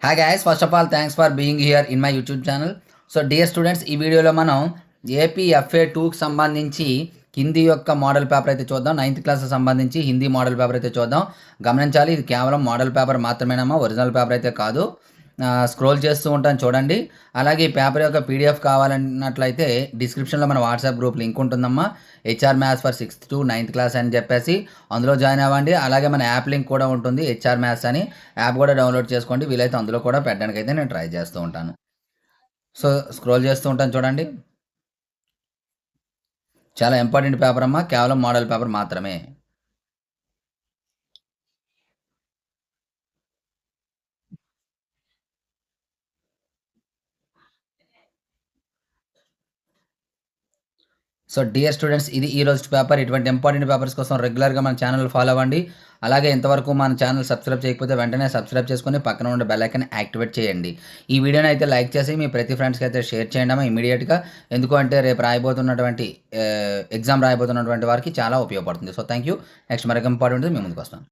Hi guys, first of all thanks for being here in my YouTube channel. So dear students, ఈ వీడియోలో మనం AP FA2కి సంబంధించి హిందీ యొక్క model paper అయితే చూద్దాం. 9th క్లాస్కి సంబంధించి హిందీ మోడల్ పేపర్ అయితే చూద్దాం. గమనించాలి, ఇది కేవలం మోడల్ పేపర్ మాత్రమేనమ్మా, ఒరిజినల్ పేపర్ అయితే కాదు. స్క్రోల్ చేస్తూ ఉంటాను చూడండి. అలాగే ఈ పేపర్ యొక్క PDF కావాలన్నట్లయితే డిస్క్రిప్షన్లో మన వాట్సాప్ గ్రూప్ లింక్ ఉంటుందమ్మా. HR maths for 6th to 9th class అని చెప్పేసి అందులో జాయిన్ అవ్వండి. అలాగే మన యాప్ లింక్ కూడా ఉంటుంది, HR మ్యాథ్స్ అని. యాప్ కూడా డౌన్లోడ్ చేసుకోండి. వీలైతే అందులో కూడా పెట్టడానికి అయితే నేను ట్రై చేస్తూ ఉంటాను. సో స్క్రోల్ చేస్తూ ఉంటాను చూడండి. చాలా ఇంపార్టెంట్ పేపర్ అమ్మా, కేవలం మోడల్ పేపర్ మాత్రమే. సో డియర్ స్టూడెంట్స్, ఇది ఈ రోజు పేపర్. ఇటువంటి ఇంపార్టెంట్ పేపర్స్ కోసం రెగ్యులర్గా మన ఛానల్ ఫాలో అవ్వండి. అలాగే ఇంతవరకు మన ఛానల్ సబ్స్క్రైబ్ చేయకపోతే వెంటనే సబ్స్క్రైబ్ చేసుకొని పక్కన ఉన్న బెల్ ఐకాన్ యాక్టివేట్ చేయండి. ఈ వీడియోని అయితే లైక్ చేసి మీ ప్రతి ఫ్రెండ్స్కి అయితే షేర్ చేయండి అమ్మా ఇమీడియట్గా. ఎందుకంటే రేపు రాయబోతున్నటువంటి ఎగ్జామ్ రాయబోతున్నటువంటి వారికి చాలా ఉపయోగపడుతుంది. So thank you. నెక్స్ట్ మరొక ఇంపార్టెంట్ మీ ముందుకు వస్తాను.